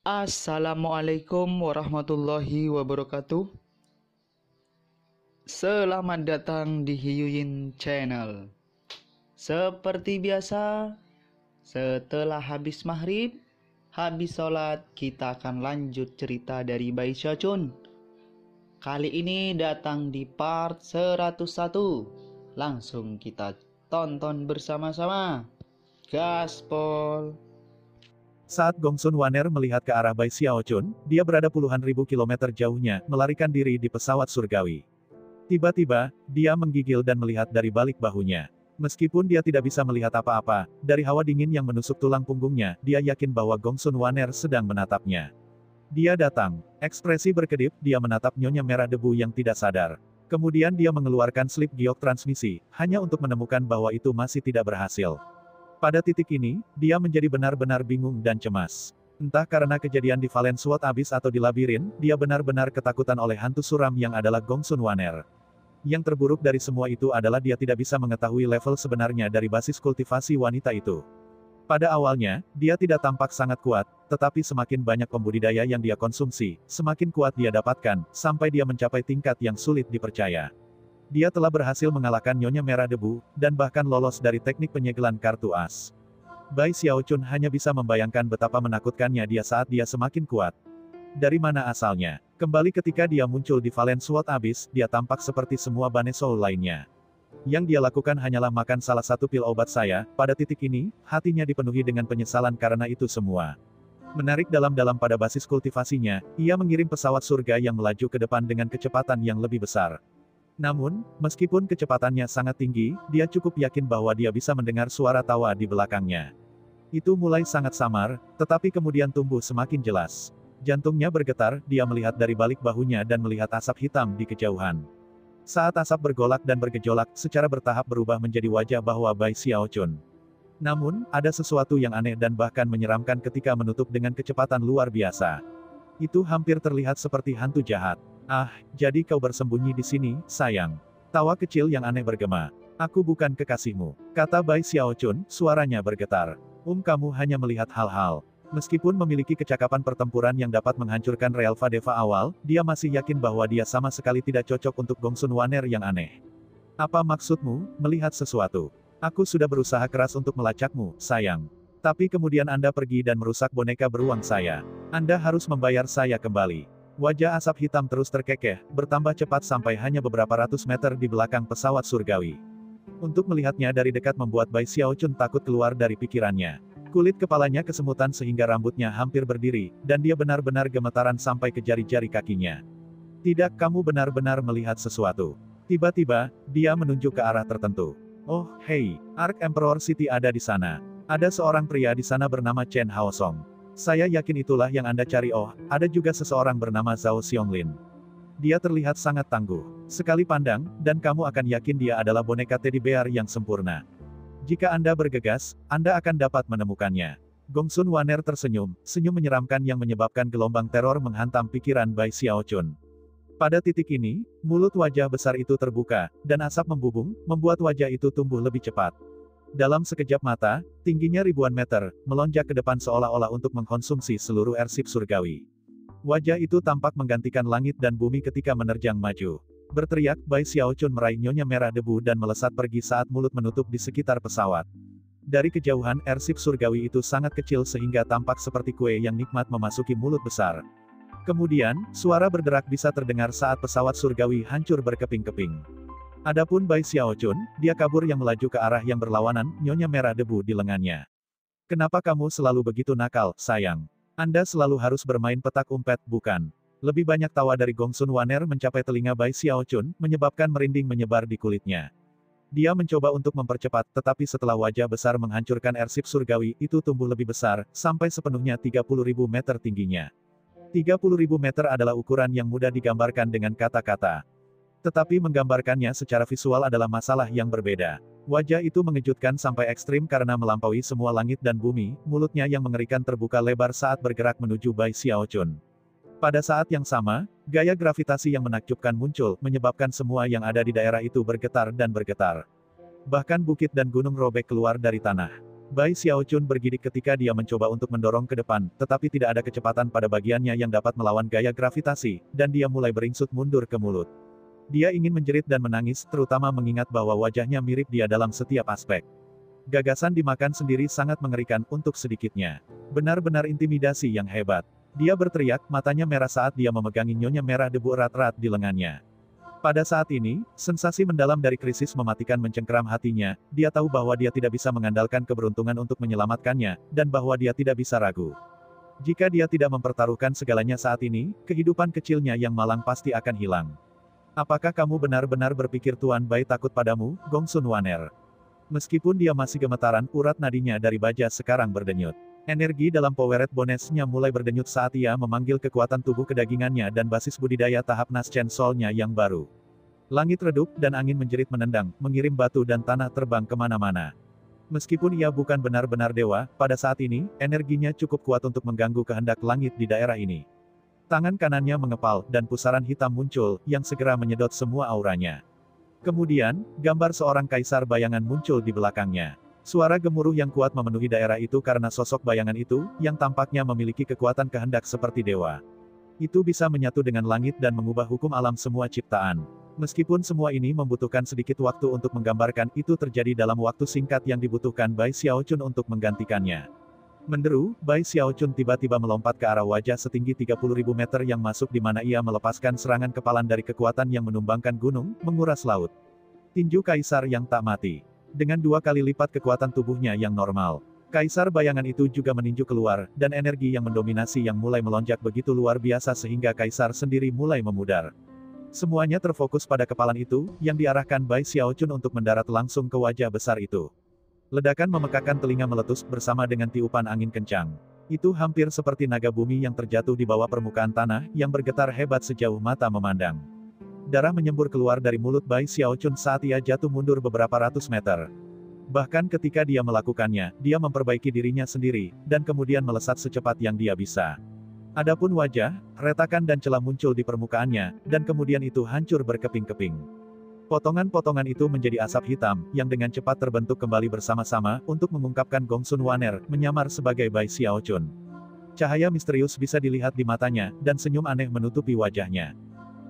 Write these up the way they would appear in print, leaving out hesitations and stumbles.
Assalamualaikum warahmatullahi wabarakatuh. Selamat datang di Hiyuyin Channel. Seperti biasa, setelah habis maghrib, habis sholat, kita akan lanjut cerita dari Bai Xiaochun. Kali ini datang di part 101. Langsung kita tonton bersama-sama. Gaspol. Saat Gongsun Waner melihat ke arah Bai Xiaochun, dia berada puluhan ribu kilometer jauhnya, melarikan diri di pesawat surgawi. Tiba-tiba, dia menggigil dan melihat dari balik bahunya. Meskipun dia tidak bisa melihat apa-apa, dari hawa dingin yang menusuk tulang punggungnya, dia yakin bahwa Gongsun Waner sedang menatapnya. Dia datang. Ekspresi berkedip, dia menatap Nyonya Merah Debu yang tidak sadar. Kemudian dia mengeluarkan slip giok transmisi, hanya untuk menemukan bahwa itu masih tidak berhasil. Pada titik ini, dia menjadi benar-benar bingung dan cemas. Entah karena kejadian di Valen Sword Abyss atau di labirin, dia benar-benar ketakutan oleh hantu suram yang adalah Gongsun Waner. Yang terburuk dari semua itu adalah dia tidak bisa mengetahui level sebenarnya dari basis kultivasi wanita itu. Pada awalnya, dia tidak tampak sangat kuat, tetapi semakin banyak pembudidaya yang dia konsumsi, semakin kuat dia dapatkan, sampai dia mencapai tingkat yang sulit dipercaya. Dia telah berhasil mengalahkan Nyonya Merah Debu, dan bahkan lolos dari teknik penyegelan kartu as. Bai Xiaochun hanya bisa membayangkan betapa menakutkannya dia saat dia semakin kuat. Dari mana asalnya? Kembali ketika dia muncul di Valen Sword Abyss, dia tampak seperti semua Bane Soul lainnya. Yang dia lakukan hanyalah makan salah satu pil obat saya. Pada titik ini, hatinya dipenuhi dengan penyesalan karena itu semua. Menarik dalam-dalam pada basis kultivasinya, ia mengirim pesawat surga yang melaju ke depan dengan kecepatan yang lebih besar. Namun, meskipun kecepatannya sangat tinggi, dia cukup yakin bahwa dia bisa mendengar suara tawa di belakangnya. Itu mulai sangat samar, tetapi kemudian tumbuh semakin jelas. Jantungnya bergetar, dia melihat dari balik bahunya dan melihat asap hitam di kejauhan. Saat asap bergolak dan bergejolak, secara bertahap berubah menjadi wajah bahwa Bai Xiaochun. Namun, ada sesuatu yang aneh dan bahkan menyeramkan ketika menutup dengan kecepatan luar biasa. Itu hampir terlihat seperti hantu jahat. Ah, jadi kau bersembunyi di sini, sayang. Tawa kecil yang aneh bergema. Aku bukan kekasihmu, kata Bai Xiaochun, suaranya bergetar. Kamu hanya melihat hal-hal. Meskipun memiliki kecakapan pertempuran yang dapat menghancurkan Realva Deva awal, dia masih yakin bahwa dia sama sekali tidak cocok untuk Gongsun Waner yang aneh. Apa maksudmu, melihat sesuatu? Aku sudah berusaha keras untuk melacakmu, sayang. Tapi kemudian Anda pergi dan merusak boneka beruang saya. Anda harus membayar saya kembali. Wajah asap hitam terus terkekeh, bertambah cepat sampai hanya beberapa ratus meter di belakang pesawat surgawi. Untuk melihatnya dari dekat membuat Bai Xiaochun takut keluar dari pikirannya. Kulit kepalanya kesemutan sehingga rambutnya hampir berdiri, dan dia benar-benar gemetaran sampai ke jari-jari kakinya. Tidak, kamu benar-benar melihat sesuatu. Tiba-tiba, dia menunjuk ke arah tertentu. Oh, hei, Ark Emperor City ada di sana. Ada seorang pria di sana bernama Chen Haosong. Saya yakin itulah yang Anda cari. Oh, ada juga seseorang bernama Zhao Xionglin. Dia terlihat sangat tangguh. Sekali pandang, dan kamu akan yakin dia adalah boneka teddy bear yang sempurna. Jika Anda bergegas, Anda akan dapat menemukannya. Gongsun Waner tersenyum, senyum menyeramkan yang menyebabkan gelombang teror menghantam pikiran Bai Xiaochun. Pada titik ini, mulut wajah besar itu terbuka, dan asap membubung, membuat wajah itu tumbuh lebih cepat. Dalam sekejap mata, tingginya ribuan meter, melonjak ke depan seolah-olah untuk mengkonsumsi seluruh airship surgawi. Wajah itu tampak menggantikan langit dan bumi ketika menerjang maju. Berteriak, Bai Xiaochun meraih Nyonya Merah Debu dan melesat pergi saat mulut menutup di sekitar pesawat. Dari kejauhan, airship surgawi itu sangat kecil sehingga tampak seperti kue yang nikmat memasuki mulut besar. Kemudian, suara berderak bisa terdengar saat pesawat surgawi hancur berkeping-keping. Adapun Bai Xiaochun, dia kabur yang melaju ke arah yang berlawanan, Nyonya Merah Debu di lengannya. Kenapa kamu selalu begitu nakal, sayang? Anda selalu harus bermain petak umpet, bukan? Lebih banyak tawa dari Gongsun Waner mencapai telinga Bai Xiaochun, menyebabkan merinding menyebar di kulitnya. Dia mencoba untuk mempercepat, tetapi setelah wajah besar menghancurkan airship surgawi, itu tumbuh lebih besar, sampai sepenuhnya 30.000 meter tingginya. 30.000 meter adalah ukuran yang mudah digambarkan dengan kata-kata. Tetapi menggambarkannya secara visual adalah masalah yang berbeda. Wajah itu mengejutkan sampai ekstrim karena melampaui semua langit dan bumi, mulutnya yang mengerikan terbuka lebar saat bergerak menuju Bai Xiaochun. Pada saat yang sama, gaya gravitasi yang menakjubkan muncul, menyebabkan semua yang ada di daerah itu bergetar dan bergetar. Bahkan bukit dan gunung robek keluar dari tanah. Bai Xiaochun bergidik ketika dia mencoba untuk mendorong ke depan, tetapi tidak ada kecepatan pada bagiannya yang dapat melawan gaya gravitasi, dan dia mulai beringsut mundur ke mulut. Dia ingin menjerit dan menangis, terutama mengingat bahwa wajahnya mirip dia dalam setiap aspek. Gagasan dimakan sendiri sangat mengerikan untuk sedikitnya. Benar-benar intimidasi yang hebat. Dia berteriak, matanya merah saat dia memegangi nyonya merah debu erat-erat di lengannya. Pada saat ini, sensasi mendalam dari krisis mematikan mencengkeram hatinya, dia tahu bahwa dia tidak bisa mengandalkan keberuntungan untuk menyelamatkannya, dan bahwa dia tidak bisa ragu. Jika dia tidak mempertaruhkan segalanya saat ini, kehidupan kecilnya yang malang pasti akan hilang. Apakah kamu benar-benar berpikir Tuan Bai takut padamu, Gongsun Waner? Meskipun dia masih gemetaran, urat nadinya dari baja sekarang berdenyut. Energi dalam Poweret Bonesnya mulai berdenyut saat ia memanggil kekuatan tubuh kedagingannya dan basis budidaya tahap Naschen Soul-nya yang baru. Langit redup dan angin menjerit menendang, mengirim batu dan tanah terbang kemana-mana. Meskipun ia bukan benar-benar dewa, pada saat ini, energinya cukup kuat untuk mengganggu kehendak langit di daerah ini. Tangan kanannya mengepal, dan pusaran hitam muncul, yang segera menyedot semua auranya. Kemudian, gambar seorang kaisar bayangan muncul di belakangnya. Suara gemuruh yang kuat memenuhi daerah itu karena sosok bayangan itu, yang tampaknya memiliki kekuatan kehendak seperti dewa. Itu bisa menyatu dengan langit dan mengubah hukum alam semua ciptaan. Meskipun semua ini membutuhkan sedikit waktu untuk menggambarkan, itu terjadi dalam waktu singkat yang dibutuhkan Bai Xiaochun untuk menggantikannya. Menderu, Bai Xiaochun tiba-tiba melompat ke arah wajah setinggi 30.000 meter yang masuk di mana ia melepaskan serangan kepalan dari kekuatan yang menumbangkan gunung, menguras laut. Tinju Kaisar yang tak mati. Dengan 2 kali lipat kekuatan tubuhnya yang normal. Kaisar bayangan itu juga meninju keluar, dan energi yang mendominasi yang mulai melonjak begitu luar biasa sehingga Kaisar sendiri mulai memudar. Semuanya terfokus pada kepalan itu, yang diarahkan Bai Xiaochun untuk mendarat langsung ke wajah besar itu. Ledakan memekakan telinga meletus bersama dengan tiupan angin kencang. Itu hampir seperti naga bumi yang terjatuh di bawah permukaan tanah, yang bergetar hebat sejauh mata memandang. Darah menyembur keluar dari mulut Bai Xiaochun saat ia jatuh mundur beberapa ratus meter. Bahkan ketika dia melakukannya, dia memperbaiki dirinya sendiri, dan kemudian melesat secepat yang dia bisa. Adapun wajah, retakan dan celah muncul di permukaannya, dan kemudian itu hancur berkeping-keping. Potongan-potongan itu menjadi asap hitam, yang dengan cepat terbentuk kembali bersama-sama, untuk mengungkapkan Gongsun Waner, menyamar sebagai Bai Xiaochun. Cahaya misterius bisa dilihat di matanya, dan senyum aneh menutupi wajahnya.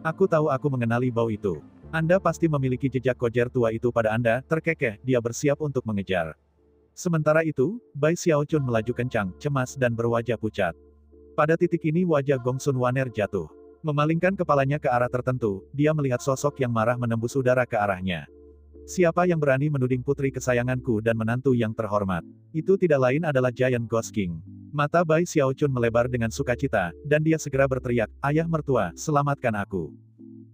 Aku tahu aku mengenali bau itu. Anda pasti memiliki jejak kojer tua itu pada Anda, terkekeh, dia bersiap untuk mengejar. Sementara itu, Bai Xiaochun melaju kencang, cemas dan berwajah pucat. Pada titik ini wajah Gongsun Waner jatuh. Memalingkan kepalanya ke arah tertentu, dia melihat sosok yang marah menembus udara ke arahnya. Siapa yang berani menuding putri kesayanganku dan menantu yang terhormat? Itu tidak lain adalah Giant Ghost King. Mata Bai Xiaochun melebar dengan sukacita, dan dia segera berteriak, "Ayah mertua, selamatkan aku."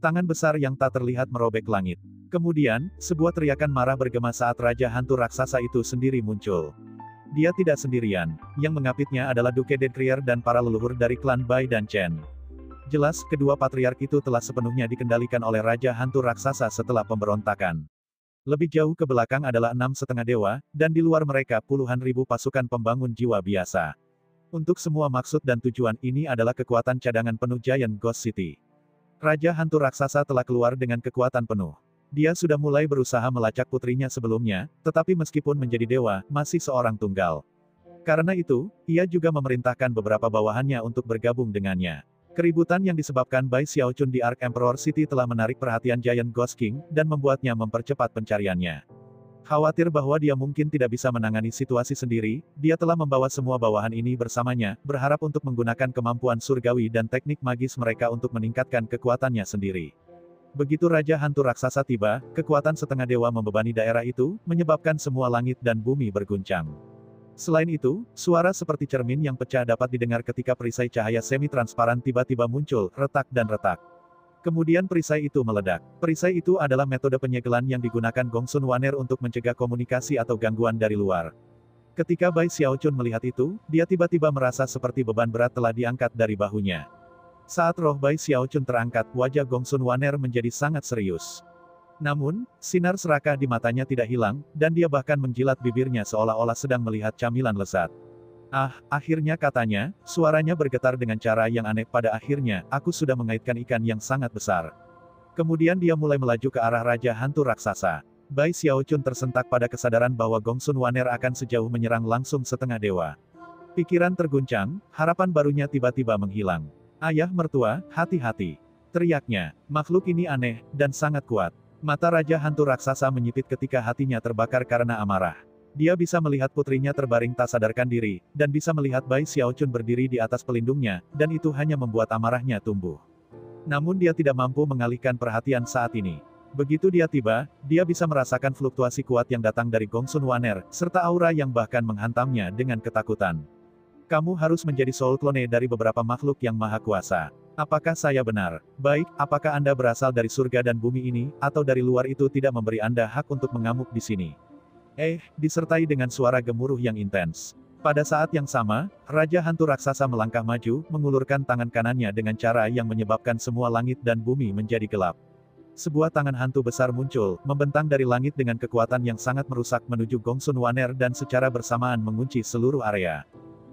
Tangan besar yang tak terlihat merobek langit. Kemudian, sebuah teriakan marah bergema saat Raja Hantu Raksasa itu sendiri muncul. Dia tidak sendirian, yang mengapitnya adalah Duke Deadcreer dan para leluhur dari klan Bai dan Chen. Jelas, kedua patriark itu telah sepenuhnya dikendalikan oleh Raja Hantu Raksasa setelah pemberontakan. Lebih jauh ke belakang adalah 6,5 dewa, dan di luar mereka puluhan ribu pasukan pembangun jiwa biasa. Untuk semua maksud dan tujuan ini adalah kekuatan cadangan penuh Giant Ghost City. Raja Hantu Raksasa telah keluar dengan kekuatan penuh. Dia sudah mulai berusaha melacak putrinya sebelumnya, tetapi meskipun menjadi dewa, masih seorang tunggal. Karena itu, ia juga memerintahkan beberapa bawahannya untuk bergabung dengannya. Keributan yang disebabkan Bai Xiaochun di Ark Emperor City telah menarik perhatian Giant Ghost King, dan membuatnya mempercepat pencariannya. Khawatir bahwa dia mungkin tidak bisa menangani situasi sendiri, dia telah membawa semua bawahan ini bersamanya, berharap untuk menggunakan kemampuan surgawi dan teknik magis mereka untuk meningkatkan kekuatannya sendiri. Begitu Raja Hantu Raksasa tiba, kekuatan setengah dewa membebani daerah itu, menyebabkan semua langit dan bumi berguncang. Selain itu, suara seperti cermin yang pecah dapat didengar ketika perisai cahaya semi-transparan tiba-tiba muncul, retak dan retak. Kemudian perisai itu meledak. Perisai itu adalah metode penyegelan yang digunakan Gongsun Waner untuk mencegah komunikasi atau gangguan dari luar. Ketika Bai Xiaochun melihat itu, dia tiba-tiba merasa seperti beban berat telah diangkat dari bahunya. Saat roh Bai Xiaochun terangkat, wajah Gongsun Waner menjadi sangat serius. Namun, sinar serakah di matanya tidak hilang, dan dia bahkan menjilat bibirnya seolah-olah sedang melihat camilan lezat. "Ah," akhirnya katanya, suaranya bergetar dengan cara yang aneh. "Pada akhirnya, aku sudah mengaitkan ikan yang sangat besar." Kemudian dia mulai melaju ke arah Raja Hantu Raksasa. Bai Xiaochun tersentak pada kesadaran bahwa Gongsun Waner akan sejauh menyerang langsung setengah dewa. Pikiran terguncang, harapan barunya tiba-tiba menghilang. Ayah mertua, hati-hati. Teriaknya, makhluk ini aneh, dan sangat kuat. Mata Raja Hantu Raksasa menyipit ketika hatinya terbakar karena amarah. Dia bisa melihat putrinya terbaring tak sadarkan diri, dan bisa melihat Bai Xiaochun berdiri di atas pelindungnya, dan itu hanya membuat amarahnya tumbuh. Namun dia tidak mampu mengalihkan perhatian saat ini. Begitu dia tiba, dia bisa merasakan fluktuasi kuat yang datang dari Gongsun Waner, serta aura yang bahkan menghantamnya dengan ketakutan. Kamu harus menjadi soul clone dari beberapa makhluk yang maha kuasa. Apakah saya benar? Baik, apakah Anda berasal dari surga dan bumi ini, atau dari luar itu tidak memberi Anda hak untuk mengamuk di sini? Disertai dengan suara gemuruh yang intens. Pada saat yang sama, Raja Hantu Raksasa melangkah maju, mengulurkan tangan kanannya dengan cara yang menyebabkan semua langit dan bumi menjadi gelap. Sebuah tangan hantu besar muncul, membentang dari langit dengan kekuatan yang sangat merusak menuju Gongsun Waner dan secara bersamaan mengunci seluruh area.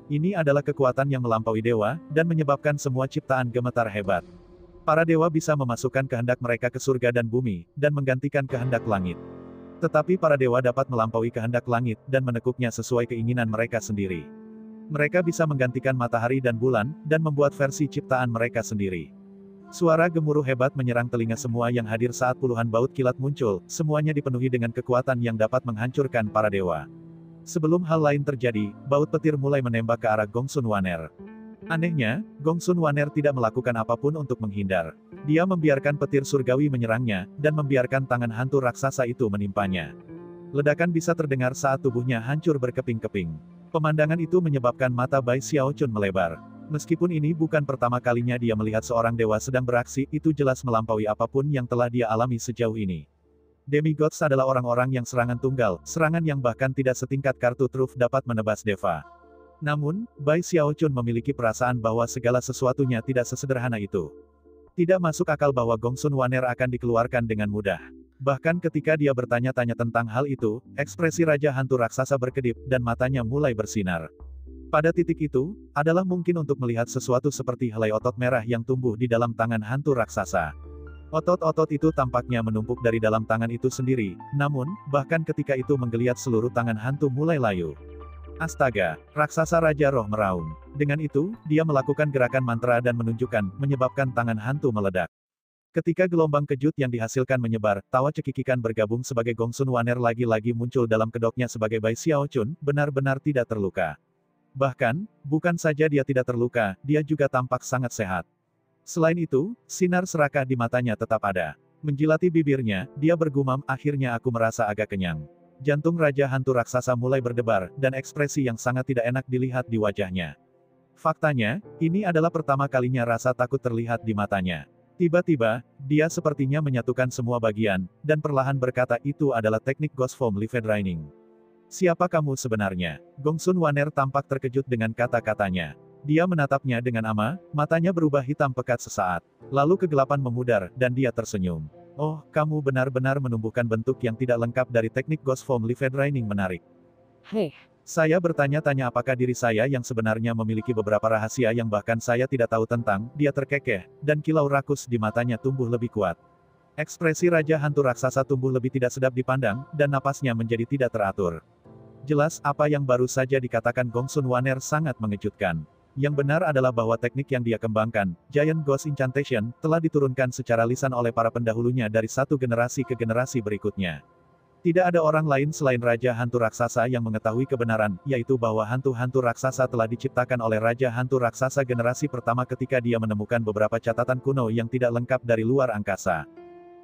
Ini adalah kekuatan yang melampaui dewa, dan menyebabkan semua ciptaan gemetar hebat. Para dewa bisa memasukkan kehendak mereka ke surga dan bumi, dan menggantikan kehendak langit. Tetapi para dewa dapat melampaui kehendak langit, dan menekuknya sesuai keinginan mereka sendiri. Mereka bisa menggantikan matahari dan bulan, dan membuat versi ciptaan mereka sendiri. Suara gemuruh hebat menyerang telinga semua yang hadir saat puluhan baut kilat muncul, semuanya dipenuhi dengan kekuatan yang dapat menghancurkan para dewa. Sebelum hal lain terjadi, baut petir mulai menembak ke arah Gongsun Waner. Anehnya, Gongsun Waner tidak melakukan apapun untuk menghindar. Dia membiarkan petir surgawi menyerangnya, dan membiarkan tangan hantu raksasa itu menimpanya. Ledakan bisa terdengar saat tubuhnya hancur berkeping-keping. Pemandangan itu menyebabkan mata Bai Xiaochun melebar. Meskipun ini bukan pertama kalinya dia melihat seorang dewa sedang beraksi, itu jelas melampaui apapun yang telah dia alami sejauh ini. Demigods adalah orang-orang yang serangan tunggal, serangan yang bahkan tidak setingkat kartu truf dapat menebas deva. Namun, Bai Xiaochun memiliki perasaan bahwa segala sesuatunya tidak sesederhana itu. Tidak masuk akal bahwa Gongsun Waner akan dikeluarkan dengan mudah. Bahkan ketika dia bertanya-tanya tentang hal itu, ekspresi Raja Hantu Raksasa berkedip, dan matanya mulai bersinar. Pada titik itu, adalah mungkin untuk melihat sesuatu seperti helai otot merah yang tumbuh di dalam tangan hantu raksasa. Otot-otot itu tampaknya menumpuk dari dalam tangan itu sendiri, namun, bahkan ketika itu menggeliat seluruh tangan hantu mulai layu. Astaga, raksasa Raja Roh meraung. Dengan itu, dia melakukan gerakan mantra dan menunjukkan, menyebabkan tangan hantu meledak. Ketika gelombang kejut yang dihasilkan menyebar, tawa cekikikan bergabung sebagai Gongsun Waner lagi-lagi muncul dalam kedoknya sebagai Bai Xiaochun, benar-benar tidak terluka. Bahkan, bukan saja dia tidak terluka, dia juga tampak sangat sehat. Selain itu, sinar serakah di matanya tetap ada. Menjilati bibirnya, dia bergumam, akhirnya aku merasa agak kenyang. Jantung Raja Hantu Raksasa mulai berdebar, dan ekspresi yang sangat tidak enak dilihat di wajahnya. Faktanya, ini adalah pertama kalinya rasa takut terlihat di matanya. Tiba-tiba, dia sepertinya menyatukan semua bagian, dan perlahan berkata itu adalah teknik Ghost Form Live Draining. Siapa kamu sebenarnya? Gongsun Waner tampak terkejut dengan kata-katanya. Dia menatapnya dengan ama, matanya berubah hitam pekat sesaat. Lalu kegelapan memudar, dan dia tersenyum. Oh, kamu benar-benar menumbuhkan bentuk yang tidak lengkap dari teknik Ghost Form Live Draining menarik. Saya bertanya-tanya apakah diri saya yang sebenarnya memiliki beberapa rahasia yang bahkan saya tidak tahu tentang, dia terkekeh, dan kilau rakus di matanya tumbuh lebih kuat. Ekspresi Raja Hantu Raksasa tumbuh lebih tidak sedap dipandang, dan napasnya menjadi tidak teratur. Jelas, apa yang baru saja dikatakan Gongsun Waner sangat mengejutkan. Yang benar adalah bahwa teknik yang dia kembangkan, Giant Ghost Incantation, telah diturunkan secara lisan oleh para pendahulunya dari satu generasi ke generasi berikutnya. Tidak ada orang lain selain Raja Hantu Raksasa yang mengetahui kebenaran, yaitu bahwa hantu-hantu raksasa telah diciptakan oleh Raja Hantu Raksasa generasi pertama ketika dia menemukan beberapa catatan kuno yang tidak lengkap dari luar angkasa.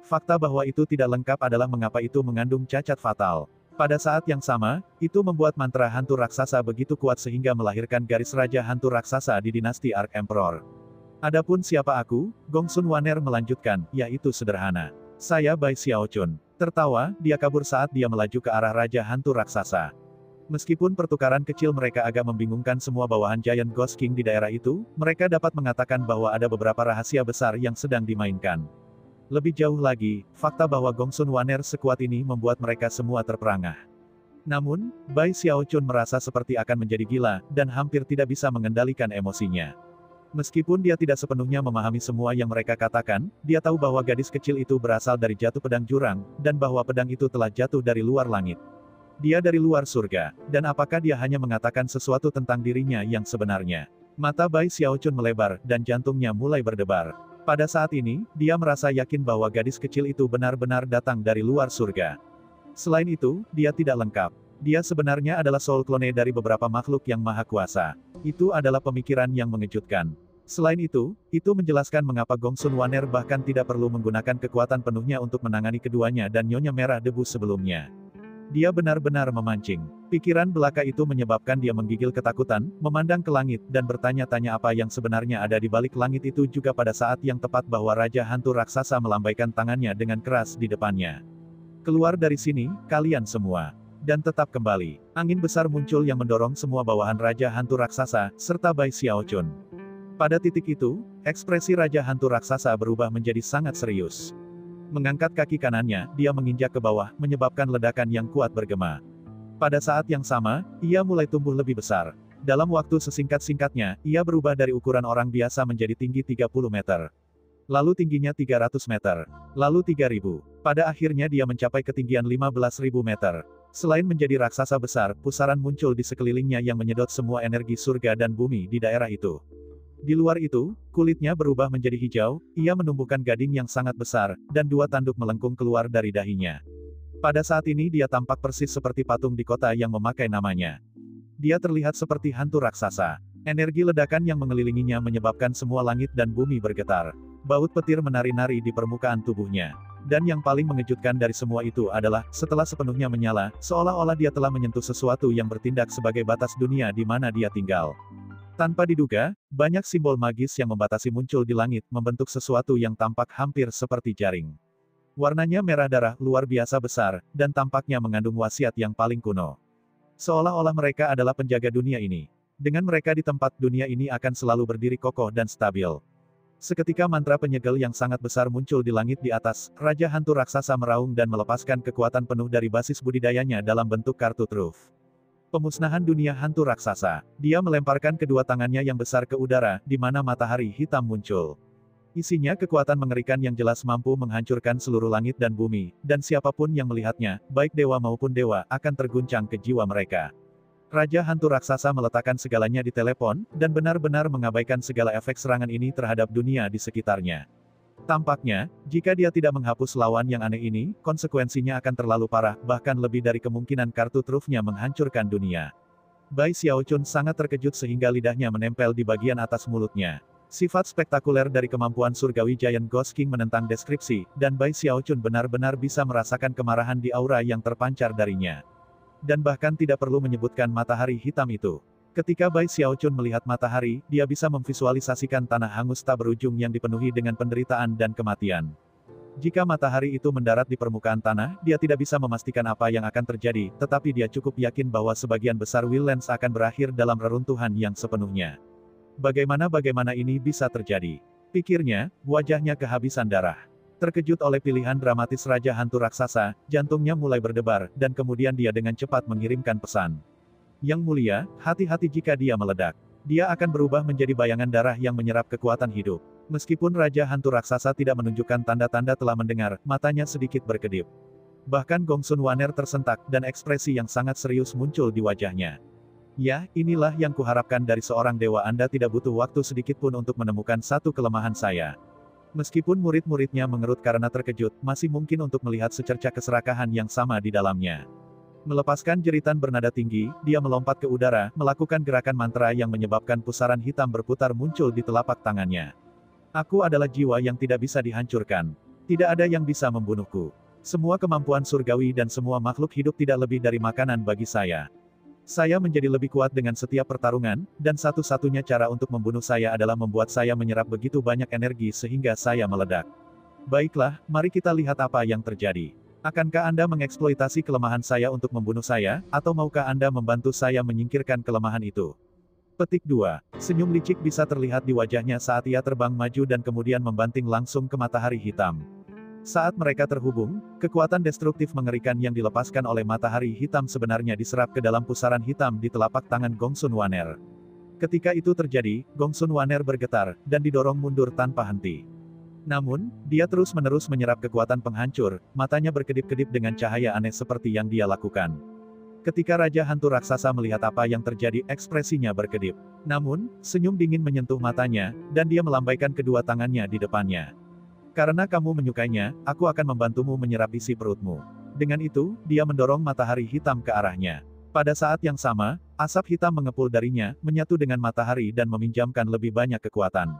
Fakta bahwa itu tidak lengkap adalah mengapa itu mengandung cacat fatal. Pada saat yang sama, itu membuat mantra hantu raksasa begitu kuat sehingga melahirkan garis Raja Hantu Raksasa di dinasti Ark Emperor. Adapun siapa aku, Gongsun Waner melanjutkan, yaitu sederhana. Saya Bai Xiaochun. Tertawa, dia kabur saat dia melaju ke arah Raja Hantu Raksasa. Meskipun pertukaran kecil mereka agak membingungkan semua bawahan Giant Ghost King di daerah itu, mereka dapat mengatakan bahwa ada beberapa rahasia besar yang sedang dimainkan. Lebih jauh lagi, fakta bahwa Gongsun Waner sekuat ini membuat mereka semua terperangah. Namun, Bai Xiaochun merasa seperti akan menjadi gila, dan hampir tidak bisa mengendalikan emosinya. Meskipun dia tidak sepenuhnya memahami semua yang mereka katakan, dia tahu bahwa gadis kecil itu berasal dari jatuh pedang jurang, dan bahwa pedang itu telah jatuh dari luar langit. Dia dari luar surga, dan apakah dia hanya mengatakan sesuatu tentang dirinya yang sebenarnya? Mata Bai Xiaochun melebar, dan jantungnya mulai berdebar. Pada saat ini, dia merasa yakin bahwa gadis kecil itu benar-benar datang dari luar surga. Selain itu, dia tidak lengkap. Dia sebenarnya adalah soul clone dari beberapa makhluk yang maha kuasa. Itu adalah pemikiran yang mengejutkan. Selain itu menjelaskan mengapa Gongsun Wanner bahkan tidak perlu menggunakan kekuatan penuhnya untuk menangani keduanya dan Nyonya Merah Debu sebelumnya. Dia benar-benar memancing. Pikiran belaka itu menyebabkan dia menggigil ketakutan, memandang ke langit, dan bertanya-tanya apa yang sebenarnya ada di balik langit itu juga pada saat yang tepat bahwa Raja Hantu Raksasa melambaikan tangannya dengan keras di depannya. Keluar dari sini, kalian semua. Dan tetap kembali. Angin besar muncul yang mendorong semua bawahan Raja Hantu Raksasa, serta Bai Xiaochun. Pada titik itu, ekspresi Raja Hantu Raksasa berubah menjadi sangat serius. Mengangkat kaki kanannya, dia menginjak ke bawah, menyebabkan ledakan yang kuat bergema. Pada saat yang sama, ia mulai tumbuh lebih besar. Dalam waktu sesingkat-singkatnya, ia berubah dari ukuran orang biasa menjadi tinggi 30 meter. Lalu tingginya 300 meter. Lalu 3000. Pada akhirnya dia mencapai ketinggian 15.000 meter. Selain menjadi raksasa besar, pusaran muncul di sekelilingnya yang menyedot semua energi surga dan bumi di daerah itu. Di luar itu, kulitnya berubah menjadi hijau, ia menumbuhkan gading yang sangat besar, dan 2 tanduk melengkung keluar dari dahinya. Pada saat ini dia tampak persis seperti patung di kota yang memakai namanya. Dia terlihat seperti hantu raksasa. Energi ledakan yang mengelilinginya menyebabkan semua langit dan bumi bergetar. Baut petir menari-nari di permukaan tubuhnya. Dan yang paling mengejutkan dari semua itu adalah, setelah sepenuhnya menyala, seolah-olah dia telah menyentuh sesuatu yang bertindak sebagai batas dunia di mana dia tinggal. Tanpa diduga, banyak simbol magis yang membatasi muncul di langit, membentuk sesuatu yang tampak hampir seperti jaring. Warnanya merah darah, luar biasa besar, dan tampaknya mengandung wasiat yang paling kuno. Seolah-olah mereka adalah penjaga dunia ini. Dengan mereka di tempat, dunia ini akan selalu berdiri kokoh dan stabil. Seketika mantra penyegel yang sangat besar muncul di langit di atas, Raja Hantu Raksasa meraung dan melepaskan kekuatan penuh dari basis budidayanya dalam bentuk kartu truf. Pemusnahan dunia hantu raksasa. Dia melemparkan kedua tangannya yang besar ke udara, di mana matahari hitam muncul. Isinya kekuatan mengerikan yang jelas mampu menghancurkan seluruh langit dan bumi, dan siapapun yang melihatnya, baik dewa maupun dewa, akan terguncang ke jiwa mereka. Raja Hantu Raksasa meletakkan segalanya di telepon, dan benar-benar mengabaikan segala efek serangan ini terhadap dunia di sekitarnya. Tampaknya, jika dia tidak menghapus lawan yang aneh ini, konsekuensinya akan terlalu parah, bahkan lebih dari kemungkinan kartu trufnya menghancurkan dunia. Bai Xiaochun sangat terkejut sehingga lidahnya menempel di bagian atas mulutnya. Sifat spektakuler dari kemampuan surgawi Giant Ghost King menentang deskripsi, dan Bai Xiaochun benar-benar bisa merasakan kemarahan di aura yang terpancar darinya. Dan bahkan tidak perlu menyebutkan matahari hitam itu. Ketika Bai Xiaochun melihat matahari, dia bisa memvisualisasikan tanah hangus tak berujung yang dipenuhi dengan penderitaan dan kematian. Jika matahari itu mendarat di permukaan tanah, dia tidak bisa memastikan apa yang akan terjadi, tetapi dia cukup yakin bahwa sebagian besar Willlands akan berakhir dalam reruntuhan yang sepenuhnya. Bagaimana ini bisa terjadi? Pikirnya, wajahnya kehabisan darah. Terkejut oleh pilihan dramatis Raja Hantu Raksasa, jantungnya mulai berdebar, dan kemudian dia dengan cepat mengirimkan pesan. Yang mulia, hati-hati jika dia meledak. Dia akan berubah menjadi bayangan darah yang menyerap kekuatan hidup. Meskipun Raja Hantu Raksasa tidak menunjukkan tanda-tanda telah mendengar, matanya sedikit berkedip. Bahkan Gongsun Wanner tersentak, dan ekspresi yang sangat serius muncul di wajahnya. Ya, inilah yang kuharapkan dari seorang dewa. Anda tidak butuh waktu sedikit pun untuk menemukan satu kelemahan saya. Meskipun murid-muridnya mengerut karena terkejut, masih mungkin untuk melihat secercah keserakahan yang sama di dalamnya. Melepaskan jeritan bernada tinggi, dia melompat ke udara, melakukan gerakan mantra yang menyebabkan pusaran hitam berputar muncul di telapak tangannya. Aku adalah jiwa yang tidak bisa dihancurkan. Tidak ada yang bisa membunuhku. Semua kemampuan surgawi dan semua makhluk hidup tidak lebih dari makanan bagi saya. Saya menjadi lebih kuat dengan setiap pertarungan, dan satu-satunya cara untuk membunuh saya adalah membuat saya menyerap begitu banyak energi sehingga saya meledak. Baiklah, mari kita lihat apa yang terjadi. Akankah Anda mengeksploitasi kelemahan saya untuk membunuh saya, atau maukah Anda membantu saya menyingkirkan kelemahan itu? Petik 2. Senyum licik bisa terlihat di wajahnya saat ia terbang maju dan kemudian membanting langsung ke matahari hitam. Saat mereka terhubung, kekuatan destruktif mengerikan yang dilepaskan oleh matahari hitam sebenarnya diserap ke dalam pusaran hitam di telapak tangan Gongsun Wanner. Ketika itu terjadi, Gongsun Waner bergetar, dan didorong mundur tanpa henti. Namun, dia terus-menerus menyerap kekuatan penghancur, matanya berkedip-kedip dengan cahaya aneh seperti yang dia lakukan. Ketika Raja Hantu Raksasa melihat apa yang terjadi, ekspresinya berkedip. Namun, senyum dingin menyentuh matanya, dan dia melambaikan kedua tangannya di depannya. Karena kamu menyukainya, aku akan membantumu menyerap isi perutmu. Dengan itu, dia mendorong matahari hitam ke arahnya. Pada saat yang sama, asap hitam mengepul darinya, menyatu dengan matahari dan meminjamkan lebih banyak kekuatan.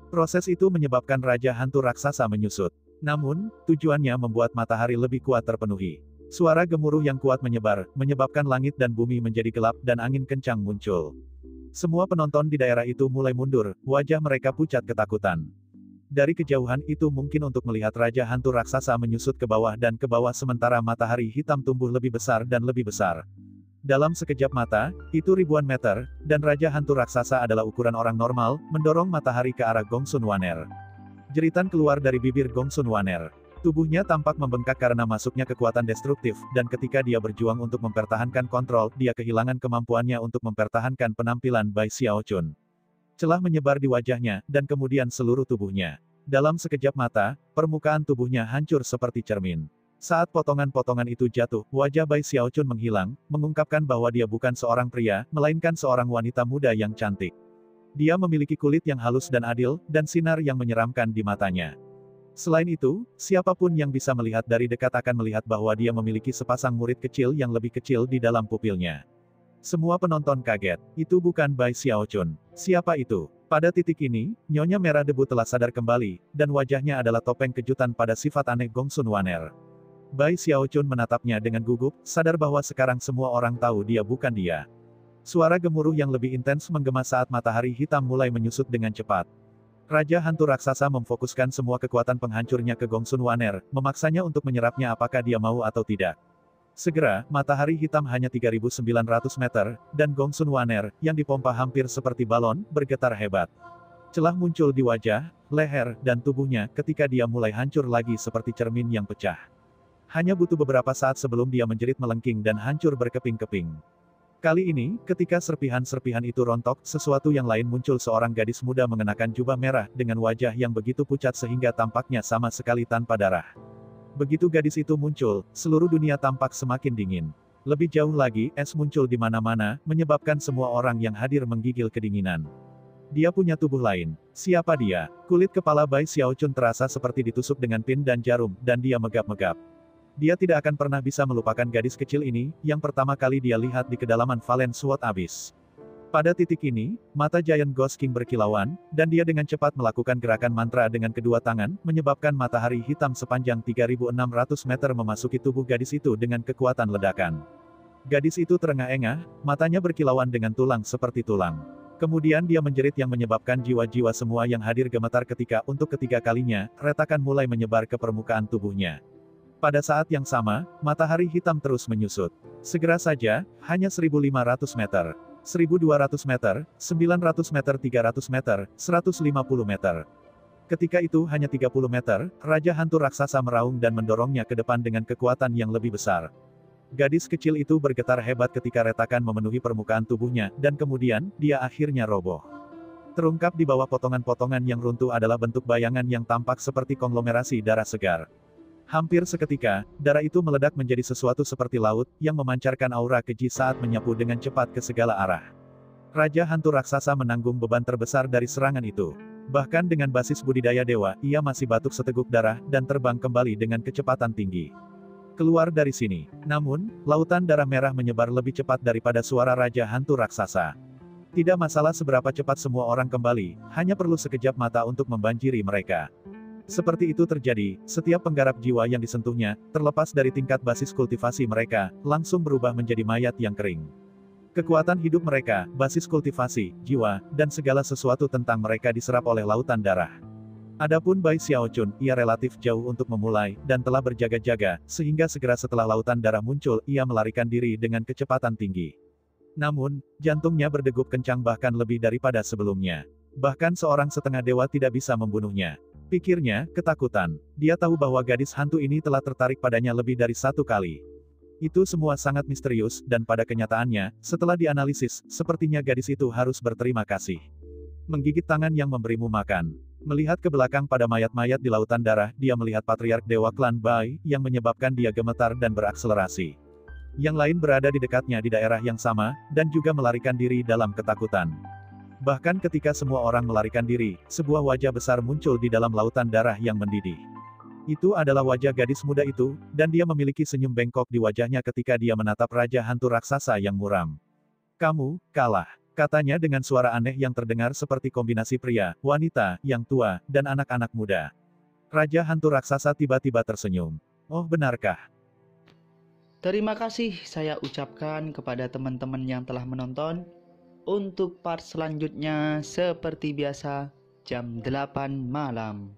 Proses itu menyebabkan Raja Hantu Raksasa menyusut. Namun, tujuannya membuat matahari lebih kuat terpenuhi. Suara gemuruh yang kuat menyebar, menyebabkan langit dan bumi menjadi gelap dan angin kencang muncul. Semua penonton di daerah itu mulai mundur, wajah mereka pucat ketakutan. Dari kejauhan itu mungkin untuk melihat Raja Hantu Raksasa menyusut ke bawah dan ke bawah sementara matahari hitam tumbuh lebih besar dan lebih besar. Dalam sekejap mata, itu ribuan meter, dan Raja Hantu Raksasa adalah ukuran orang normal, mendorong matahari ke arah Gongsun Waner. Jeritan keluar dari bibir Gongsun Waner. Tubuhnya tampak membengkak karena masuknya kekuatan destruktif, dan ketika dia berjuang untuk mempertahankan kontrol, dia kehilangan kemampuannya untuk mempertahankan penampilan Bai Xiaochun. Celah menyebar di wajahnya, dan kemudian seluruh tubuhnya. Dalam sekejap mata, permukaan tubuhnya hancur seperti cermin. Saat potongan-potongan itu jatuh, wajah Bai Xiaochun menghilang, mengungkapkan bahwa dia bukan seorang pria, melainkan seorang wanita muda yang cantik. Dia memiliki kulit yang halus dan adil, dan sinar yang menyeramkan di matanya. Selain itu, siapapun yang bisa melihat dari dekat akan melihat bahwa dia memiliki sepasang murid kecil yang lebih kecil di dalam pupilnya. Semua penonton kaget. Itu bukan Bai Xiaochun. Siapa itu? Pada titik ini, Nyonya Merah Debu telah sadar kembali, dan wajahnya adalah topeng kejutan pada sifat aneh Gongsun Waner. Bai Xiaochun menatapnya dengan gugup, sadar bahwa sekarang semua orang tahu dia bukan dia. Suara gemuruh yang lebih intens menggema saat matahari hitam mulai menyusut dengan cepat. Raja Hantu Raksasa memfokuskan semua kekuatan penghancurnya ke Gongsun Waner, memaksanya untuk menyerapnya apakah dia mau atau tidak. Segera, matahari hitam hanya 3.900 meter, dan Gongsun Waner, yang dipompa hampir seperti balon, bergetar hebat. Celah muncul di wajah, leher, dan tubuhnya ketika dia mulai hancur lagi seperti cermin yang pecah. Hanya butuh beberapa saat sebelum dia menjerit melengking dan hancur berkeping-keping. Kali ini, ketika serpihan-serpihan itu rontok, sesuatu yang lain muncul seorang gadis muda mengenakan jubah merah dengan wajah yang begitu pucat sehingga tampaknya sama sekali tanpa darah. Begitu gadis itu muncul, seluruh dunia tampak semakin dingin. Lebih jauh lagi, es muncul di mana-mana, menyebabkan semua orang yang hadir menggigil kedinginan. Dia punya tubuh lain. Siapa dia? Kulit kepala Bai Xiaochun terasa seperti ditusuk dengan pin dan jarum, dan dia megap-megap. Dia tidak akan pernah bisa melupakan gadis kecil ini, yang pertama kali dia lihat di kedalaman Valen Sword Abyss. Pada titik ini, mata Giant Ghost King berkilauan, dan dia dengan cepat melakukan gerakan mantra dengan kedua tangan, menyebabkan matahari hitam sepanjang 3.600 meter memasuki tubuh gadis itu dengan kekuatan ledakan. Gadis itu terengah-engah, matanya berkilauan dengan tulang seperti tulang. Kemudian dia menjerit yang menyebabkan jiwa-jiwa semua yang hadir gemetar ketika untuk ketiga kalinya, retakan mulai menyebar ke permukaan tubuhnya. Pada saat yang sama, matahari hitam terus menyusut. Segera saja, hanya 1.500 meter, 1.200 meter, 900 meter, 300 meter, 150 meter. Ketika itu hanya 30 meter, Raja Hantu Raksasa meraung dan mendorongnya ke depan dengan kekuatan yang lebih besar. Gadis kecil itu bergetar hebat ketika retakan memenuhi permukaan tubuhnya, dan kemudian, dia akhirnya roboh. Terungkap di bawah potongan-potongan yang runtuh adalah bentuk bayangan yang tampak seperti konglomerasi darah segar. Hampir seketika, darah itu meledak menjadi sesuatu seperti laut, yang memancarkan aura keji saat menyapu dengan cepat ke segala arah. Raja Hantu Raksasa menanggung beban terbesar dari serangan itu. Bahkan dengan basis budidaya dewa, ia masih batuk seteguk darah, dan terbang kembali dengan kecepatan tinggi. Keluar dari sini. Namun, lautan darah merah menyebar lebih cepat daripada suara Raja Hantu Raksasa. Tidak masalah seberapa cepat semua orang kembali, hanya perlu sekejap mata untuk membanjiri mereka. Seperti itu terjadi, setiap penggarap jiwa yang disentuhnya, terlepas dari tingkat basis kultivasi mereka, langsung berubah menjadi mayat yang kering. Kekuatan hidup mereka, basis kultivasi, jiwa, dan segala sesuatu tentang mereka diserap oleh lautan darah. Adapun Bai Xiaochun, ia relatif jauh untuk memulai, dan telah berjaga-jaga, sehingga segera setelah lautan darah muncul, ia melarikan diri dengan kecepatan tinggi. Namun, jantungnya berdegup kencang bahkan lebih daripada sebelumnya. Bahkan seorang setengah dewa tidak bisa membunuhnya. Pikirnya, ketakutan. Dia tahu bahwa gadis hantu ini telah tertarik padanya lebih dari satu kali. Itu semua sangat misterius, dan pada kenyataannya, setelah dianalisis, sepertinya gadis itu harus berterima kasih. Menggigit tangan yang memberimu makan. Melihat ke belakang pada mayat-mayat di lautan darah, dia melihat patriark Dewa Klan Bai, yang menyebabkan dia gemetar dan berakselerasi. Yang lain berada di dekatnya di daerah yang sama, dan juga melarikan diri dalam ketakutan. Bahkan ketika semua orang melarikan diri, sebuah wajah besar muncul di dalam lautan darah yang mendidih. Itu adalah wajah gadis muda itu, dan dia memiliki senyum bengkok di wajahnya ketika dia menatap Raja Hantu Raksasa yang muram. "Kamu kalah," katanya dengan suara aneh yang terdengar seperti kombinasi pria, wanita, yang tua, dan anak-anak muda. Raja Hantu Raksasa tiba-tiba tersenyum. "Oh, benarkah?" Terima kasih saya ucapkan kepada teman-teman yang telah menonton. Untuk part selanjutnya seperti biasa jam 8 malam.